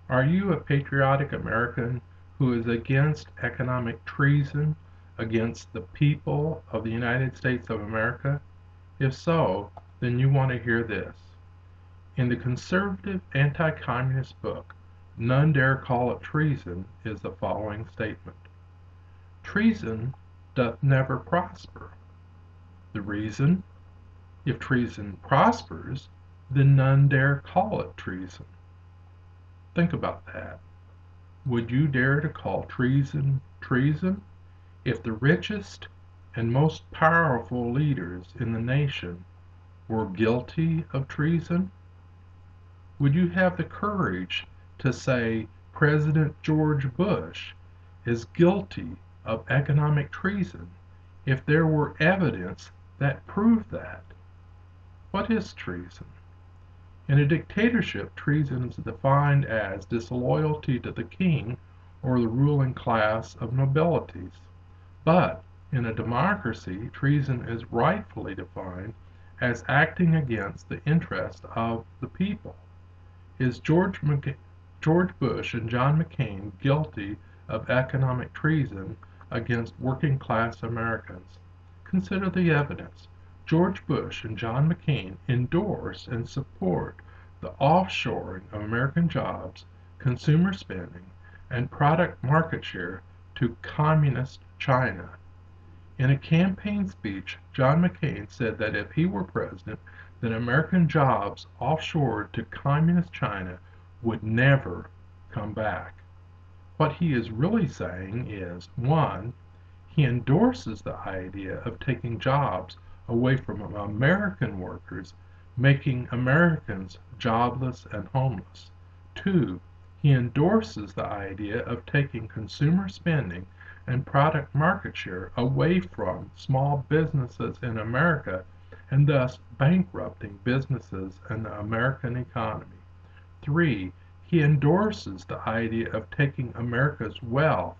Are you a patriotic American who is against economic treason against the people of the United States of America? If so, then you want to hear this. In the conservative anti-communist book, None Dare Call It Treason, is the following statement. Treason doth never prosper. The reason? If treason prospers, then none dare call it treason. Think about that. Would you dare to call treason treason if the richest and most powerful leaders in the nation were guilty of treason? Would you have the courage to say President George Bush is guilty of economic treason if there were evidence that proved that? What is treason? In a dictatorship, treason is defined as disloyalty to the king or the ruling class of nobilities. But in a democracy, treason is rightfully defined as acting against the interest of the people. Is George Bush and John McCain guilty of economic treason against working class Americans? Consider the evidence. George Bush and John McCain endorse and support the offshoring of American jobs, consumer spending, and product market share to Communist China. In a campaign speech, John McCain said that if he were president, then American jobs offshored to Communist China would never come back. What he is really saying is, 1, he endorses the idea of taking jobs away from American workers, making Americans jobless and homeless. 2, he endorses the idea of taking consumer spending and product market share away from small businesses in America and thus bankrupting businesses and the American economy. 3, he endorses the idea of taking America's wealth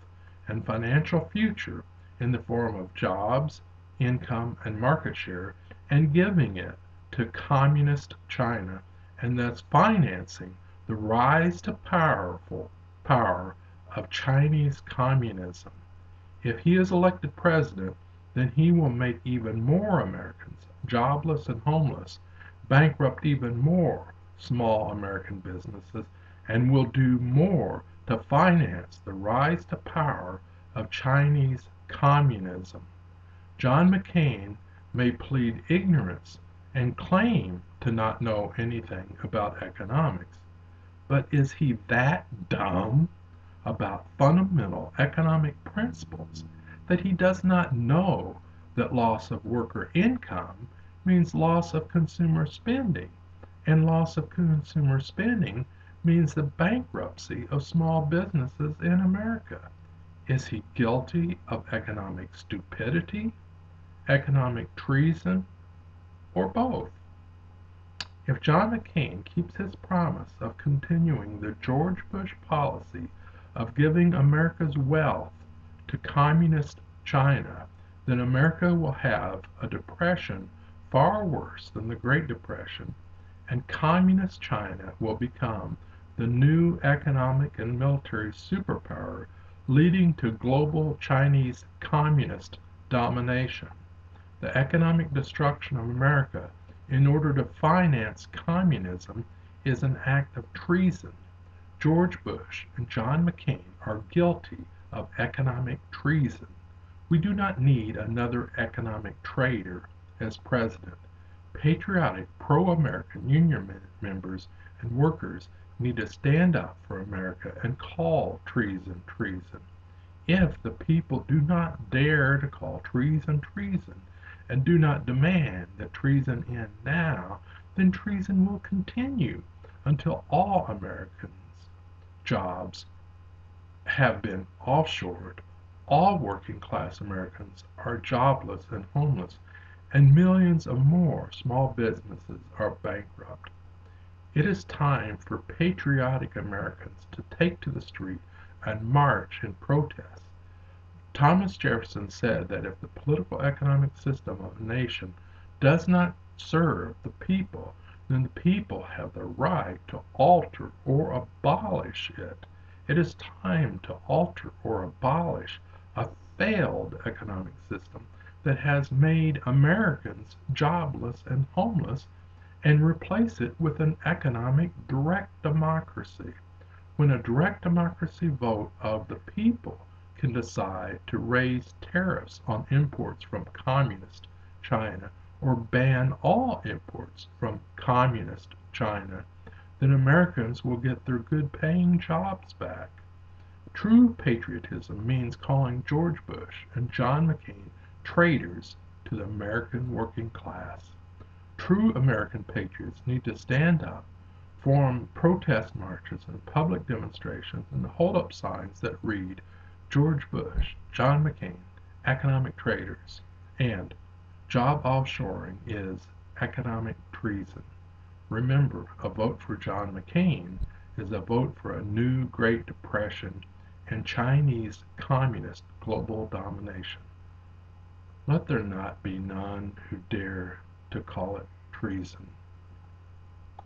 and financial future in the form of jobs, income, and market share and giving it to Communist China and thus financing the rise to power of Chinese communism. If he is elected president, then he will make even more Americans jobless and homeless, bankrupt even more small American businesses, and will do more to finance the rise to power of Chinese communism. John McCain may plead ignorance and claim to not know anything about economics, but is he that dumb about fundamental economic principles that he does not know that loss of worker income means loss of consumer spending, and loss of consumer spending means the bankruptcy of small businesses in America? Is he guilty of economic stupidity, economic treason, or both? If John McCain keeps his promise of continuing the George Bush policy of giving America's wealth to Communist China, then America will have a depression far worse than the Great Depression, and Communist China will become the new economic and military superpower, leading to global Chinese communist domination. The economic destruction of America in order to finance communism is an act of treason. George Bush and John McCain are guilty of economic treason. We do not need another economic traitor as president. Patriotic pro-American union members and workers need to stand up for America and call treason treason. If the people do not dare to call treason treason and do not demand that treason end now, then treason will continue until all Americans' jobs have been offshored, all working class Americans are jobless and homeless, and millions of more small businesses are bankrupt. It is time for patriotic Americans to take to the street and march in protest. Thomas Jefferson said that if the political economic system of a nation does not serve the people, then the people have the right to alter or abolish it. It is time to alter or abolish a failed economic system that has made Americans jobless and homeless and replace it with an economic direct democracy. When a direct democracy vote of the people can decide to raise tariffs on imports from communist China or ban all imports from communist China, then Americans will get their good paying jobs back. True patriotism means calling George Bush and John McCain traitors to the American working class. True American patriots need to stand up, form protest marches and public demonstrations, and hold up signs that read, George Bush, John McCain, economic traitors, and job offshoring is economic treason. Remember, a vote for John McCain is a vote for a new Great Depression and Chinese communist global domination. Let there not be none who dare to call it treason.